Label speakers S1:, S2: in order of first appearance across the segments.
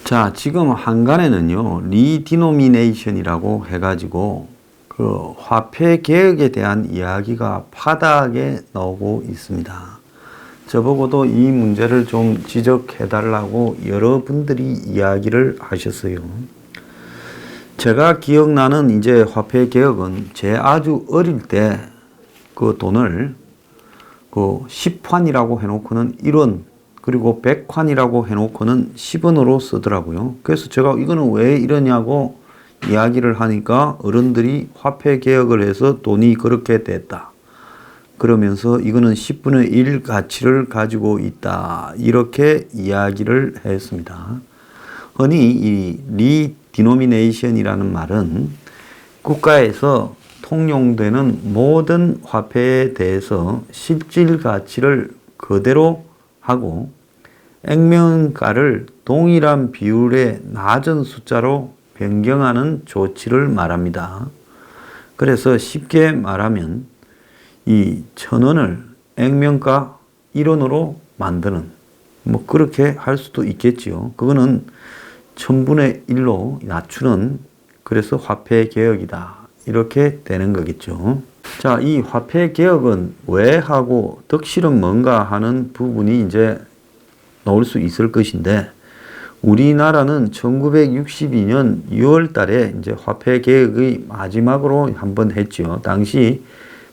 S1: 자, 지금 한간에는요, 리디노미네이션이라고 해가지고, 그 화폐 개혁에 대한 이야기가 파다하게 나오고 있습니다. 저보고도 이 문제를 좀 지적해달라고 여러분들이 이야기를 하셨어요. 제가 기억나는 이제 화폐 개혁은 제 아주 어릴 때 그 돈을 그 10환이라고 해놓고는 1원, 그리고 100환이라고 해놓고는 10원으로 쓰더라고요. 그래서 제가 이거는 왜 이러냐고 이야기를 하니까 어른들이 화폐 개혁을 해서 돈이 그렇게 됐다. 그러면서 이거는 10분의 1 가치를 가지고 있다. 이렇게 이야기를 했습니다. 흔히 이 리디노미네이션이라는 말은 국가에서 통용되는 모든 화폐에 대해서 실질 가치를 그대로 하고 액면가를 동일한 비율의 낮은 숫자로 변경하는 조치를 말합니다. 그래서 쉽게 말하면 이 1000원을 액면가 1원으로 만드는, 뭐 그렇게 할 수도 있겠지요. 그거는 1000분의 1로 낮추는, 그래서 화폐 개혁이다. 이렇게 되는 거겠죠. 자, 이 화폐 개혁은 왜 하고 덕실은 뭔가 하는 부분이 이제 나올 수 있을 것인데, 우리나라는 1962년 6월 달에 이제 화폐 개혁의 마지막으로 한번 했죠. 당시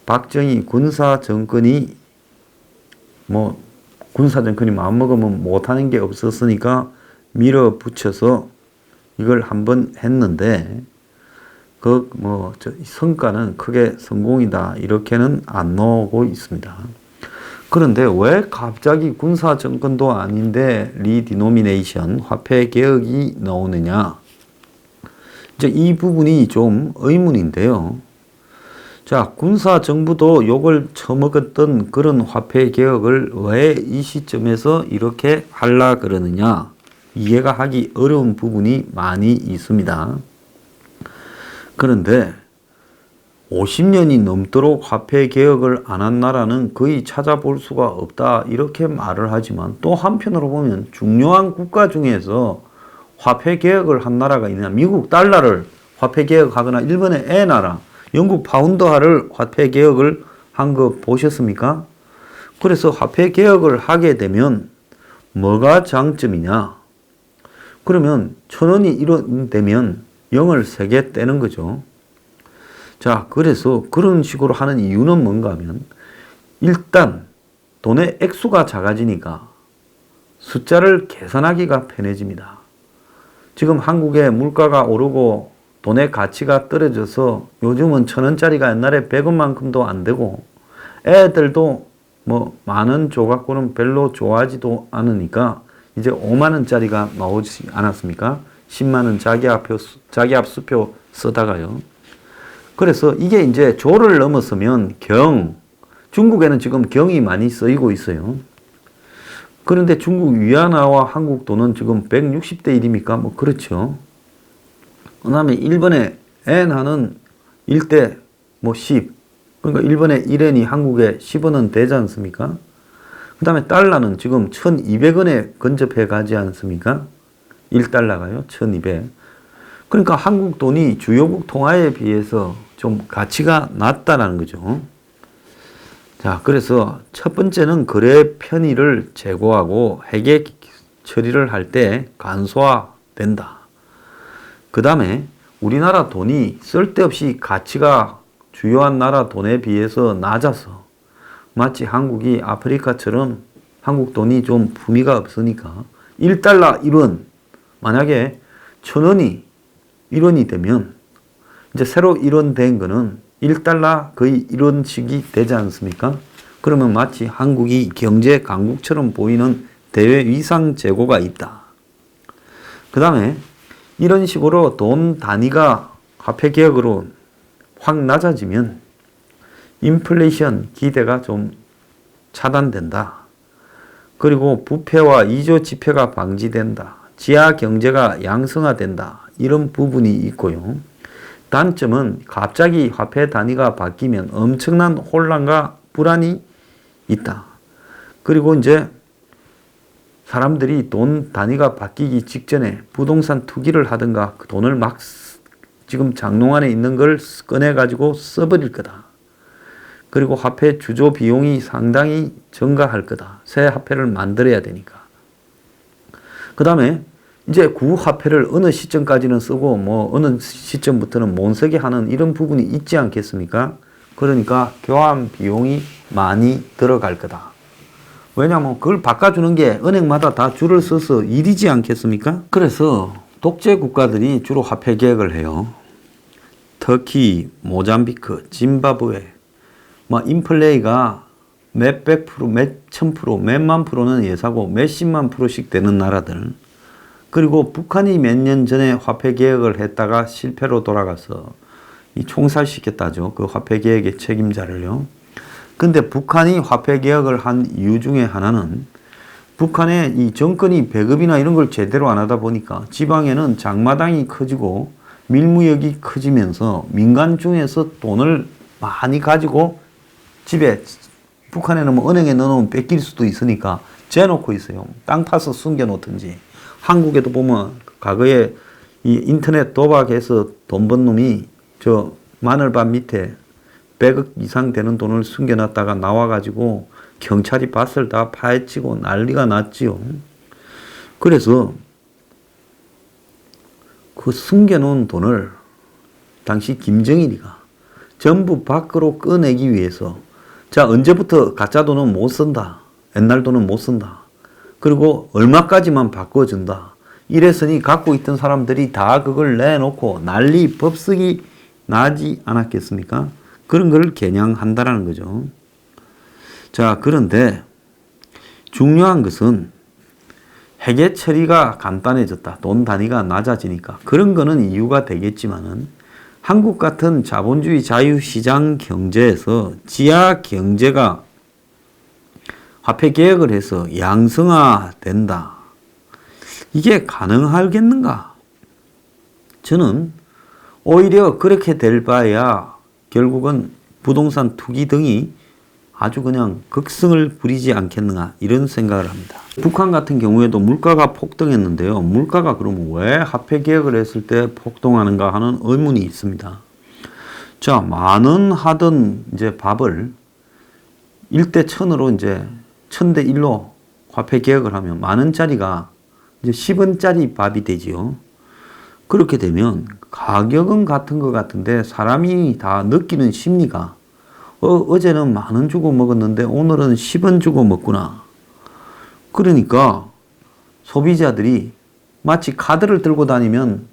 S1: 박정희 군사 정권이 마음먹으면 못하는 게 없었으니까 밀어붙여서 이걸 한번 했는데, 성과는 크게 성공이다. 이렇게는 안 나오고 있습니다. 그런데 왜 갑자기 군사 정권도 아닌데 리디노미네이션, 화폐 개혁이 나오느냐? 이제 이 부분이 좀 의문인데요. 자, 군사 정부도 욕을 처먹었던 그런 화폐 개혁을 왜 이 시점에서 이렇게 하려 그러느냐? 이해가 하기 어려운 부분이 많이 있습니다. 그런데 50년이 넘도록 화폐 개혁을 안 한 나라는 거의 찾아볼 수가 없다. 이렇게 말을 하지만 또 한편으로 보면 중요한 국가 중에서 화폐 개혁을 한 나라가 있느냐. 미국 달러를 화폐 개혁하거나 일본의 엔화라, 영국 파운드화를 화폐 개혁을 한 거 보셨습니까? 그래서 화폐 개혁을 하게 되면 뭐가 장점이냐? 그러면 1000원이 1원 되면 0을 3개 떼는 거죠. 자, 그래서 그런 식으로 하는 이유는 뭔가 하면, 일단 돈의 액수가 작아지니까 숫자를 계산하기가 편해집니다. 지금 한국의 물가가 오르고 돈의 가치가 떨어져서 요즘은 1000원짜리가 옛날에 100원만큼도 안 되고, 애들도 많은 조각고는 별로 좋아하지도 않으니까 이제 5만원짜리가 나오지 않았습니까? 10만원 자기 압수표 쓰다가요. 그래서 이게 이제 조를 넘어서면 중국에는 지금 경이 많이 쓰이고 있어요. 그런데 중국 위안화와 한국 돈은 지금 160대 1입니까? 그렇죠. 그 다음에 일본의 엔화는 1대 10. 그러니까 일본의 1엔이 한국에 10원은 되지 않습니까? 그 다음에 달러는 지금 1200원에 근접해 가지 않습니까? 1달러가요. 1200. 그러니까 한국 돈이 주요국 통화에 비해서 좀 가치가 낮다라는 거죠. 자, 그래서 첫 번째는 거래 편의를 제고하고 회계 처리를 할 때 간소화된다. 그 다음에 우리나라 돈이 쓸데없이 가치가 주요한 나라 돈에 비해서 낮아서, 마치 한국이 아프리카처럼 한국 돈이 좀 품위가 없으니까 1달러 1원, 만약에 1000원이 1원이 되면 이제 새로 1원 된 거는 1달러 거의 1원씩이 되지 않습니까? 그러면 마치 한국이 경제 강국처럼 보이는 대외 위상 제고가 있다. 그 다음에 이런 식으로 돈 단위가 화폐 개혁으로 확 낮아지면 인플레이션 기대가 좀 차단된다. 그리고 부패와 이조 지폐가 방지된다. 지하 경제가 양성화된다. 이런 부분이 있고요. 단점은 갑자기 화폐 단위가 바뀌면 엄청난 혼란과 불안이 있다. 그리고 이제 사람들이 돈 단위가 바뀌기 직전에 부동산 투기를 하든가 그 돈을 막 지금 장롱 안에 있는 걸 꺼내가지고 써버릴 거다. 그리고 화폐 주조 비용이 상당히 증가할 거다. 새 화폐를 만들어야 되니까. 그 다음에 이제 구화폐를 어느 시점까지는 쓰고 뭐 어느 시점부터는 못 쓰게 하는 이런 부분이 있지 않겠습니까? 그러니까 교환 비용이 많이 들어갈 거다. 왜냐하면 그걸 바꿔주는 게 은행마다 다 줄을 서서 일이지 않겠습니까? 그래서 독재 국가들이 주로 화폐 개혁을 해요. 터키, 모잠비크, 짐바브웨, 뭐 인플레이가 몇백 프로, 몇천 프로, 몇만 프로는 예사고 몇십만 프로씩 되는 나라들. 그리고 북한이 몇 년 전에 화폐 개혁을 했다가 실패로 돌아가서 이 총살시켰다죠. 그 화폐 개혁의 책임자를요. 근데 북한이 화폐 개혁을 한 이유 중에 하나는 북한의 이 정권이 배급이나 이런 걸 제대로 안 하다 보니까 지방에는 장마당이 커지고 밀무역이 커지면서 민간 중에서 돈을 많이 가지고 집에 북한에는 뭐 은행에 넣어놓으면 뺏길 수도 있으니까 재놓고 있어요. 땅 파서 숨겨놓든지. 한국에도 보면 과거에 이 인터넷 도박해서 돈 번 놈이 저 마늘밭 밑에 100억 이상 되는 돈을 숨겨놨다가 나와가지고 경찰이 밭을 다 파헤치고 난리가 났지요. 그래서 그 숨겨놓은 돈을 당시 김정일이가 전부 밖으로 꺼내기 위해서 자 언제부터 가짜 돈은 못 쓴다. 옛날 돈은 못 쓴다. 그리고 얼마까지만 바꿔준다. 이랬으니 갖고 있던 사람들이 다 그걸 내놓고 난리 법석이 나지 않았겠습니까? 그런 걸 겨냥한다라는 거죠. 자, 그런데 중요한 것은 회계 처리가 간단해졌다. 돈 단위가 낮아지니까. 그런 거는 이유가 되겠지만은 한국 같은 자본주의 자유시장 경제에서 지하 경제가 화폐 개혁을 해서 양성화된다. 이게 가능하겠는가? 저는 오히려 그렇게 될 바에야 결국은 부동산 투기 등이 아주 그냥 극성을 부리지 않겠는가 이런 생각을 합니다. 북한 같은 경우에도 물가가 폭등했는데요. 물가가 그러면 왜 화폐 개혁을 했을 때 폭등하는가 하는 의문이 있습니다. 자, 만원 하던 이제 밥을 1대 1000으로 이제 1000대 1로 화폐 개혁을 하면 만원짜리가 이제 10원짜리 밥이 되지요. 그렇게 되면 가격은 같은 것 같은데 사람이 다 느끼는 심리가 어제는 만원 주고 먹었는데 오늘은 10원 주고 먹구나. 그러니까 소비자들이 마치 카드를 들고 다니면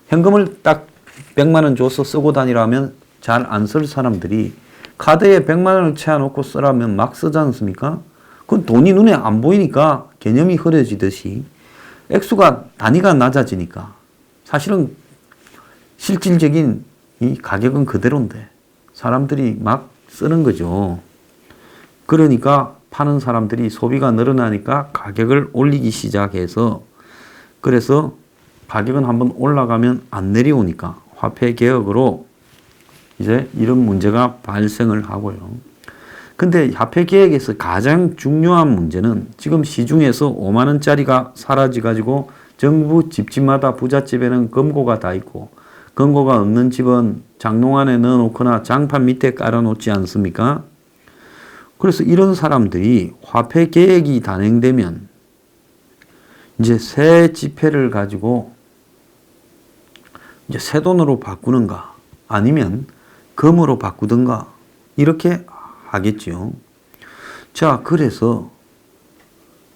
S1: 현금을 딱 100만 원 줘서 쓰고 다니라면 잘 안 쓸 사람들이 카드에 100만 원을 채워놓고 쓰라면 막 쓰지 않습니까? 그건 돈이 눈에 안 보이니까 개념이 흐려지듯이 액수가 단위가 낮아지니까 사실은 실질적인 이 가격은 그대로인데 사람들이 막 쓰는 거죠. 그러니까 파는 사람들이 소비가 늘어나니까 가격을 올리기 시작해서 그래서 가격은 한번 올라가면 안 내려오니까 화폐 개혁으로 이제 이런 문제가 발생을 하고요. 근데 화폐 개혁에서 가장 중요한 문제는 지금 시중에서 5만 원짜리가 사라져가지고 정부 집집마다 부잣집에는 금고가 다 있고 금고가 없는 집은 장롱 안에 넣어놓거나 장판 밑에 깔아놓지 않습니까? 그래서 이런 사람들이 화폐 개혁이 단행되면 이제 새 지폐를 가지고 이제 새 돈으로 바꾸는가 아니면 금으로 바꾸든가 이렇게 하겠지요. 자, 그래서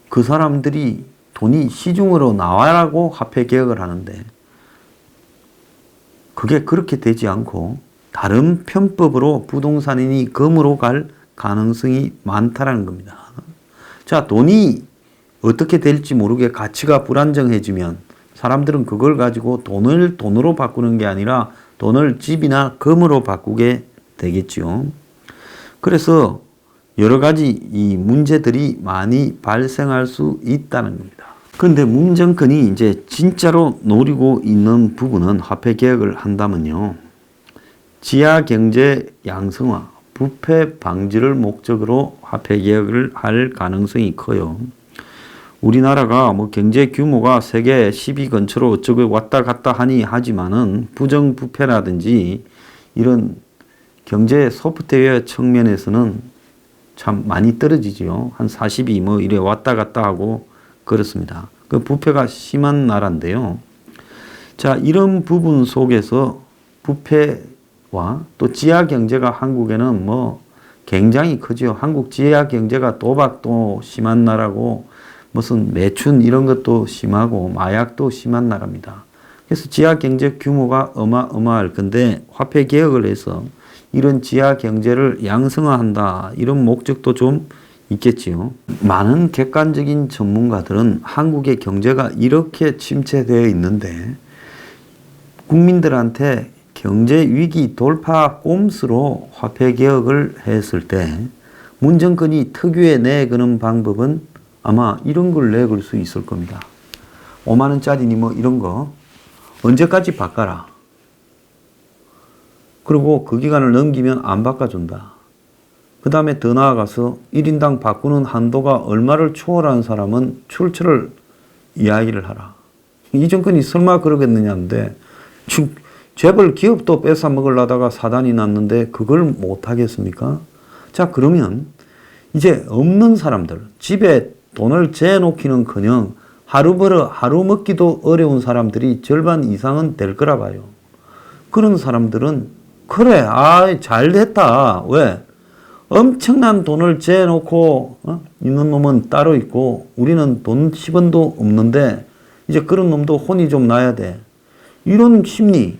S1: 그 사람들이 돈이 시중으로 나와라고 화폐 개혁을 하는데 그게 그렇게 되지 않고 다른 편법으로 부동산인이 금으로 갈 가능성이 많다라는 겁니다. 자, 돈이 어떻게 될지 모르게 가치가 불안정해지면 사람들은 그걸 가지고 돈을 돈으로 바꾸는 게 아니라 돈을 집이나 금으로 바꾸게 되겠죠. 그래서 여러 가지 이 문제들이 많이 발생할 수 있다는 겁니다. 그런데 문정권이 이제 진짜로 노리고 있는 부분은 화폐 개혁을 한다면요. 지하 경제 양성화, 부패 방지를 목적으로 화폐 개혁을 할 가능성이 커요. 우리나라가 뭐 경제 규모가 세계 10위 근처로 어쩌고 왔다 갔다 하니 하지만은 부정부패라든지 이런 경제 소프트웨어 측면에서는 참 많이 떨어지지요. 한 40위 뭐 이래 왔다 갔다 하고 그렇습니다. 그 부패가 심한 나라인데요. 자, 이런 부분 속에서 부패와 또 지하 경제가 한국에는 뭐 굉장히 크죠. 한국 지하 경제가 도박도 심한 나라고 무슨 매춘 이런 것도 심하고 마약도 심한 나라입니다. 그래서 지하 경제 규모가 어마어마할 건데 화폐 개혁을 해서 이런 지하 경제를 양성화한다 이런 목적도 좀 있겠지요. 많은 객관적인 전문가들은 한국의 경제가 이렇게 침체되어 있는데 국민들한테 경제 위기 돌파 꼼수로 화폐 개혁을 했을 때 문 정권이 특유의 내거는 방법은 아마 이런 걸 내걸 수 있을 겁니다. 5만 원짜리니 뭐 이런 거 언제까지 바꿔라. 그리고 그 기간을 넘기면 안 바꿔준다. 그 다음에 더 나아가서 1인당 바꾸는 한도가 얼마를 초월한 사람은 출처를 이야기를 하라. 이 정권이 설마 그러겠느냐인데 재벌 기업도 뺏어 먹으려다가 사단이 났는데 그걸 못 하겠습니까? 자, 그러면 이제 없는 사람들, 집에 돈을 재놓기는커녕 하루 벌어 하루 먹기도 어려운 사람들이 절반 이상은 될 거라 봐요. 그런 사람들은 그래, 잘 됐다. 왜? 엄청난 돈을 재놓고 있는 놈은 따로 있고 우리는 돈 10원도 없는데 이제 그런 놈도 혼이 좀 나야 돼. 이런 심리,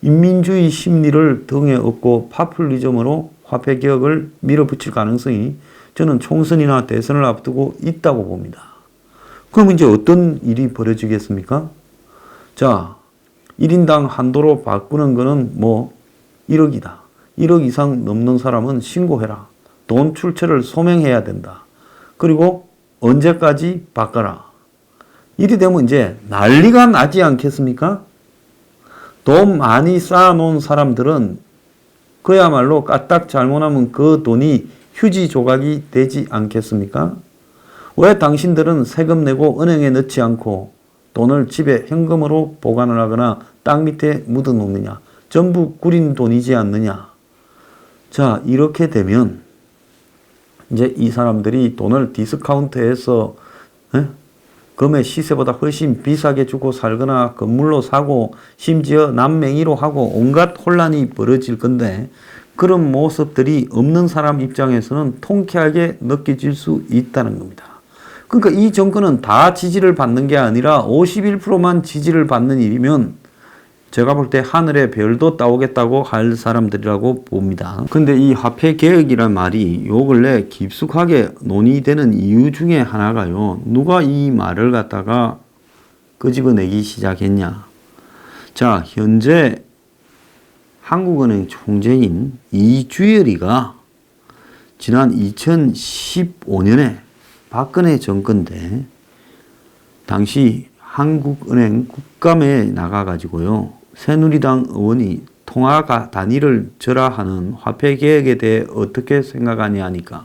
S1: 인민주의 심리를 등에 업고 파퓰리즘으로 화폐 개혁을 밀어붙일 가능성이 저는 총선이나 대선을 앞두고 있다고 봅니다. 그럼 이제 어떤 일이 벌어지겠습니까? 자, 1인당 한도로 바꾸는 거는 뭐 1억이다. 1억 이상 넘는 사람은 신고해라. 돈 출처를 소명해야 된다. 그리고 언제까지 바꿔라. 이리 되면 이제 난리가 나지 않겠습니까? 돈 많이 쌓아놓은 사람들은 그야말로 까딱 잘못하면 그 돈이 휴지 조각이 되지 않겠습니까? 왜 당신들은 세금 내고 은행에 넣지 않고 돈을 집에 현금으로 보관을 하거나 땅 밑에 묻어 놓느냐? 전부 구린 돈이지 않느냐? 자, 이렇게 되면 이제 이 사람들이 돈을 디스카운트해서 금의 시세보다 훨씬 비싸게 주고 살거나 건물로 사고 심지어 남맹이로 하고 온갖 혼란이 벌어질 건데 그런 모습들이 없는 사람 입장에서는 통쾌하게 느껴질 수 있다는 겁니다. 그러니까 이 정권은 다 지지를 받는 게 아니라 51%만 지지를 받는 일이면 제가 볼 때 하늘에 별도 따오겠다고 할 사람들이라고 봅니다. 근데 이 화폐 개혁이란 말이 요 근래 깊숙하게 논의되는 이유 중에 하나가요. 누가 이 말을 갖다가 끄집어내기 시작했냐. 자, 현재 한국은행 총재인 이주열이가 지난 2015년에 박근혜 정권 때 당시 한국은행 국감에 나가가지고요. 새누리당 의원이 통화 단위를 절하하는 화폐 개혁에 대해 어떻게 생각하냐 하니까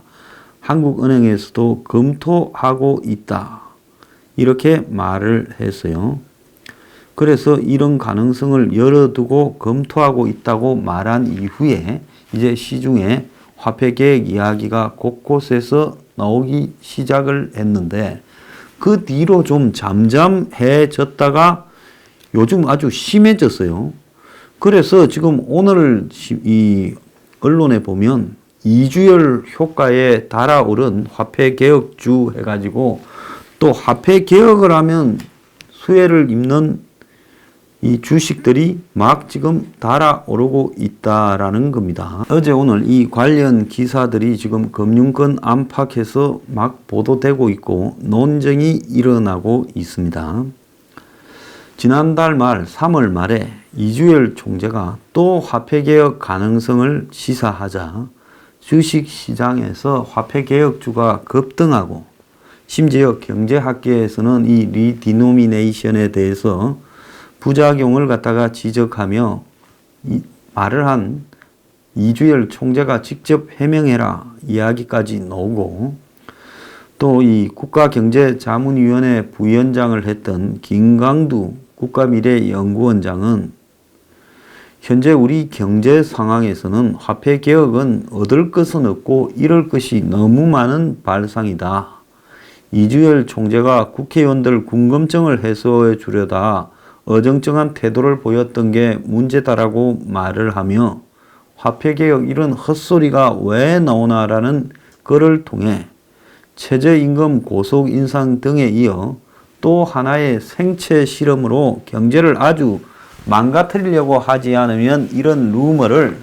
S1: 한국은행에서도 검토하고 있다. 이렇게 말을 했어요. 그래서 이런 가능성을 열어두고 검토하고 있다고 말한 이후에 이제 시중에 화폐 개혁 이야기가 곳곳에서 나오기 시작을 했는데 그 뒤로 좀 잠잠해졌다가 요즘 아주 심해졌어요. 그래서 지금 오늘 이 언론에 보면 이주열 효과에 달아오른 화폐 개혁주 해가지고 또 화폐 개혁을 하면 수혜를 입는 이 주식들이 막 지금 달아오르고 있다라는 겁니다. 어제 오늘 이 관련 기사들이 지금 금융권 안팎에서 막 보도되고 있고 논쟁이 일어나고 있습니다. 지난달 말 3월 말에 이주열 총재가 또 화폐개혁 가능성을 시사하자 주식시장에서 화폐개혁주가 급등하고 심지어 경제학계에서는 이 리디노미네이션에 대해서 부작용을 갖다가 지적하며 말을 한 이주열 총재가 직접 해명해라 이야기까지 나오고 또 이 국가경제자문위원회 부위원장을 했던 김광두 국가미래연구원장은 현재 우리 경제 상황에서는 화폐 개혁은 얻을 것은 없고 잃을 것이 너무 많은 발상이다. 이주열 총재가 국회의원들 궁금증을 해소해 주려다 어정쩡한 태도를 보였던 게 문제다라고 말을 하며 화폐 개혁 이런 헛소리가 왜 나오나라는 글을 통해 최저임금 고속 인상 등에 이어 또 하나의 생체 실험으로 경제를 아주 망가뜨리려고 하지 않으면 이런 루머를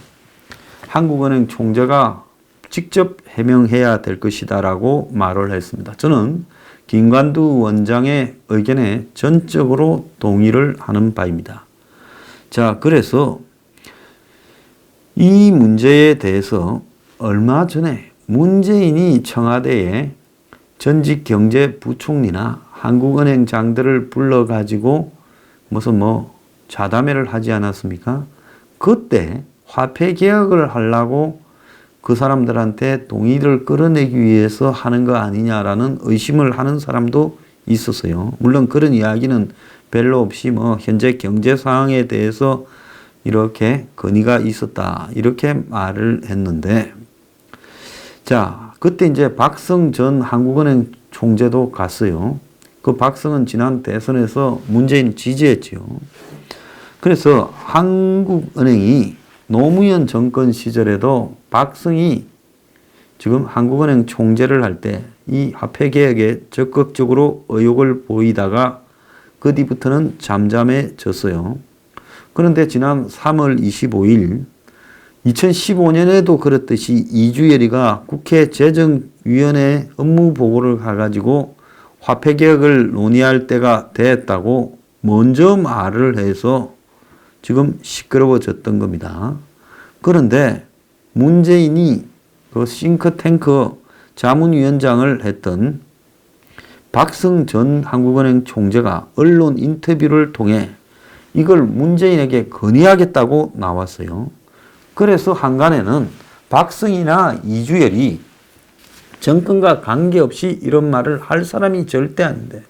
S1: 한국은행 총재가 직접 해명해야 될 것이다 라고 말을 했습니다. 저는 김관두 원장의 의견에 전적으로 동의를 하는 바입니다. 자, 그래서 이 문제에 대해서 얼마 전에 문재인이 청와대에 전직 경제부총리나 한국은행장들을 불러가지고 무슨 자담회를 하지 않았습니까? 그때 화폐 개혁을 하려고 그 사람들한테 동의를 끌어내기 위해서 하는 거 아니냐라는 의심을 하는 사람도 있었어요. 물론 그런 이야기는 별로 없이 현재 경제 상황에 대해서 이렇게 건의가 있었다 이렇게 말을 했는데, 자, 그때 이제 박성 전 한국은행 총재도 갔어요. 그 박성은 지난 대선에서 문재인 지지했죠. 그래서 한국은행이 노무현 정권 시절에도 박성이 지금 한국은행 총재를 할 때 이 화폐 개혁에 적극적으로 의욕을 보이다가 그 뒤부터는 잠잠해졌어요. 그런데 지난 3월 25일 2015년에도 그렇듯이 이주열이가 국회 재정위원회 업무 보고를 가가지고 화폐 개혁을 논의할 때가 됐다고 먼저 말을 해서 지금 시끄러워졌던 겁니다. 그런데 문재인이 그 싱크탱크 자문위원장을 했던 박성 전 한국은행 총재가 언론 인터뷰를 통해 이걸 문재인에게 건의하겠다고 나왔어요. 그래서 한간에는 박성이나 이주열이 정권과 관계없이 이런 말을 할 사람이 절대 아닌데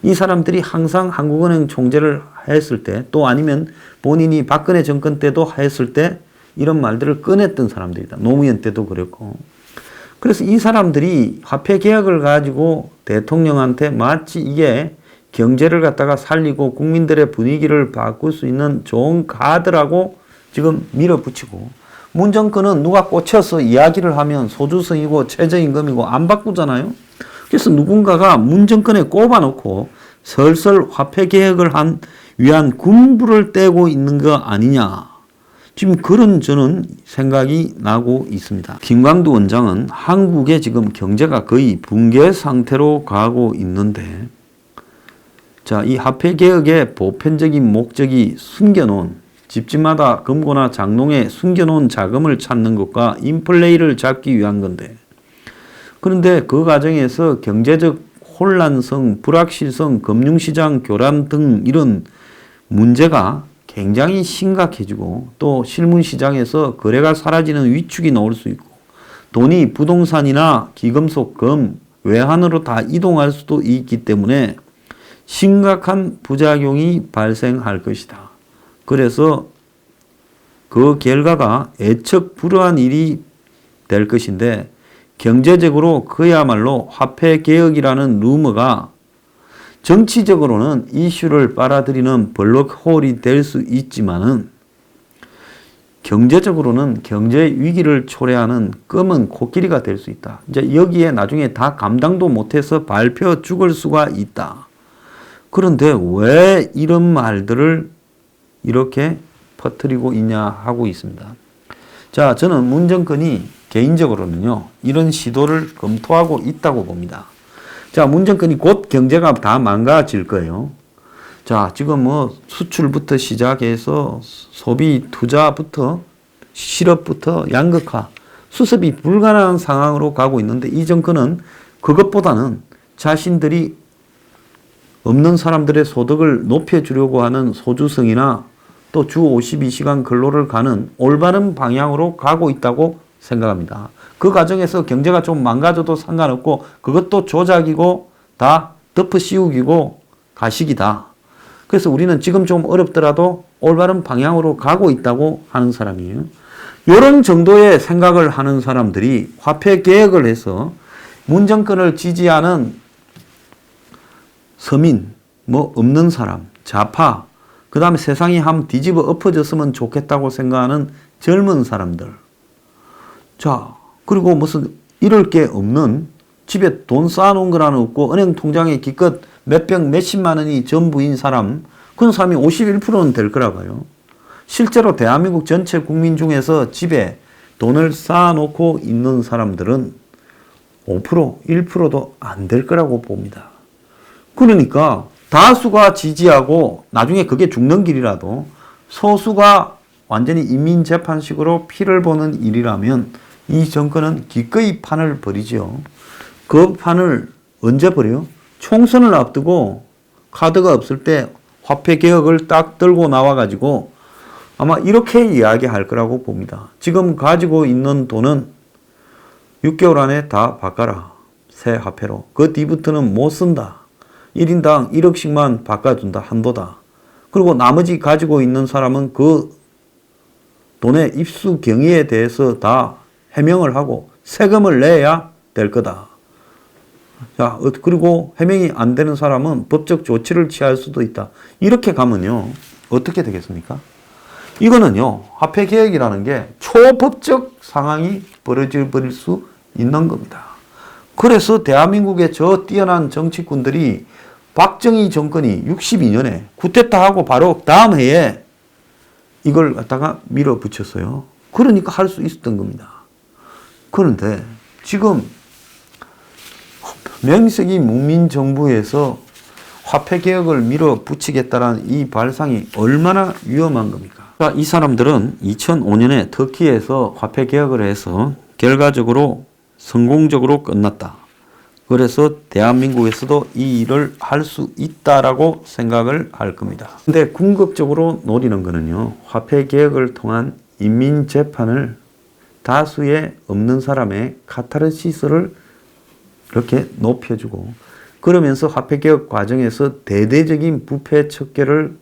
S1: 이 사람들이 항상 한국은행 총재를 했을 때 또 아니면 본인이 박근혜 정권 때도 했을 때 이런 말들을 꺼냈던 사람들이다. 노무현 때도 그랬고. 그래서 이 사람들이 화폐 개혁을 가지고 대통령한테 마치 이게 경제를 갖다가 살리고 국민들의 분위기를 바꿀 수 있는 좋은 카드라고 지금 밀어붙이고, 문 정권은 누가 꽂혀서 이야기를 하면 소주성이고 최저임금이고 안 바꾸잖아요. 그래서 누군가가 문 정권에 꼽아놓고 설설 화폐 개혁을 위한 군부를 떼고 있는 거 아니냐. 지금 그런 저는 생각이 나고 있습니다. 김광두 원장은 한국의 지금 경제가 거의 붕괴 상태로 가고 있는데, 자, 이 화폐 개혁의 보편적인 목적이 숨겨놓은 집집마다 금고나 장롱에 숨겨놓은 자금을 찾는 것과 인플레이를 잡기 위한 건데, 그런데 그 과정에서 경제적 혼란성, 불확실성, 금융시장 교란 등 이런 문제가 굉장히 심각해지고 또 실물시장에서 거래가 사라지는 위축이 나올 수 있고 돈이 부동산이나 기금속, 금, 외환으로 다 이동할 수도 있기 때문에 심각한 부작용이 발생할 것이다. 그래서 그 결과가 애척불허한 일이 될 것인데, 경제적으로 그야말로 화폐 개혁이라는 루머가 정치적으로는 이슈를 빨아들이는 블랙홀이 될 수 있지만은 경제적으로는 경제 위기를 초래하는 검은 코끼리가 될 수 있다. 이제 여기에 나중에 다 감당도 못해서 밟혀 죽을 수가 있다. 그런데 왜 이런 말들을 이렇게 퍼뜨리고 있냐 하고 있습니다. 자, 저는 문 정권이 개인적으로는요, 이런 시도를 검토하고 있다고 봅니다. 자, 문 정권이 곧 경제가 다 망가질 거예요. 자, 지금 수출부터 시작해서 소비 투자부터 실업부터 양극화, 수습이 불가능한 상황으로 가고 있는데, 이 정권은 그것보다는 자신들이 없는 사람들의 소득을 높여주려고 하는 소주성이나 또 주 52시간 근로를 가는 올바른 방향으로 가고 있다고 생각합니다. 그 과정에서 경제가 좀 망가져도 상관없고 그것도 조작이고 다 덮어 씌우기고 가식이다. 그래서 우리는 지금 좀 어렵더라도 올바른 방향으로 가고 있다고 하는 사람이에요. 이런 정도의 생각을 하는 사람들이 화폐 개혁을 해서 문정권을 지지하는 서민, 뭐 없는 사람, 좌파, 그 다음에 세상이 한번 뒤집어 엎어졌으면 좋겠다고 생각하는 젊은 사람들. 자, 그리고 무슨 이럴 게 없는 집에 돈 쌓아놓은 거라는 없고 은행 통장에 기껏 몇백 몇십만 원이 전부인 사람, 그런 사람이 51%는 될 거라고요. 실제로 대한민국 전체 국민 중에서 집에 돈을 쌓아놓고 있는 사람들은 5%, 1%도 안 될 거라고 봅니다. 그러니까 다수가 지지하고 나중에 그게 죽는 길이라도 소수가 완전히 인민재판식으로 피를 보는 일이라면 이 정권은 기꺼이 판을 벌이죠. 그 판을 언제 벌여요? 총선을 앞두고 카드가 없을 때 화폐 개혁을 딱 들고 나와가지고 아마 이렇게 이야기할 거라고 봅니다. 지금 가지고 있는 돈은 6개월 안에 다 바꿔라. 새 화폐로. 그 뒤부터는 못 쓴다. 1인당 1억씩만 바꿔준다. 한도다. 그리고 나머지 가지고 있는 사람은 그 돈의 입수 경위에 대해서 다 해명을 하고 세금을 내야 될 거다. 자, 그리고 해명이 안 되는 사람은 법적 조치를 취할 수도 있다. 이렇게 가면요. 어떻게 되겠습니까? 이거는요. 화폐 개혁이라는 게 초법적 상황이 벌어질 수 있는 겁니다. 그래서 대한민국의 저 뛰어난 정치꾼들이 박정희 정권이 62년에 쿠데타하고 바로 다음 해에 이걸 갖다가 밀어붙였어요. 그러니까 할 수 있었던 겁니다. 그런데 지금 명색이 문민정부에서 화폐개혁을 밀어붙이겠다는 이 발상이 얼마나 위험한 겁니까? 이 사람들은 2005년에 터키에서 화폐개혁을 해서 결과적으로 성공적으로 끝났다. 그래서 대한민국에서도 이 일을 할 수 있다라고 생각을 할 겁니다. 근데 궁극적으로 노리는 거는요, 화폐개혁을 통한 인민재판을 다수의 없는 사람의 카타르시스를 이렇게 높여주고, 그러면서 화폐개혁 과정에서 대대적인 부패 척결을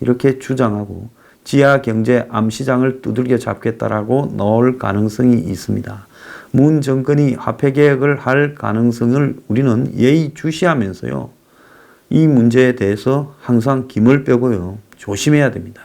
S1: 이렇게 주장하고 지하경제 암시장을 두들겨 잡겠다라고 나올 가능성이 있습니다. 문 정권이 화폐개혁을 할 가능성을 우리는 예의주시하면서요, 이 문제에 대해서 항상 김을 빼고요, 조심해야 됩니다.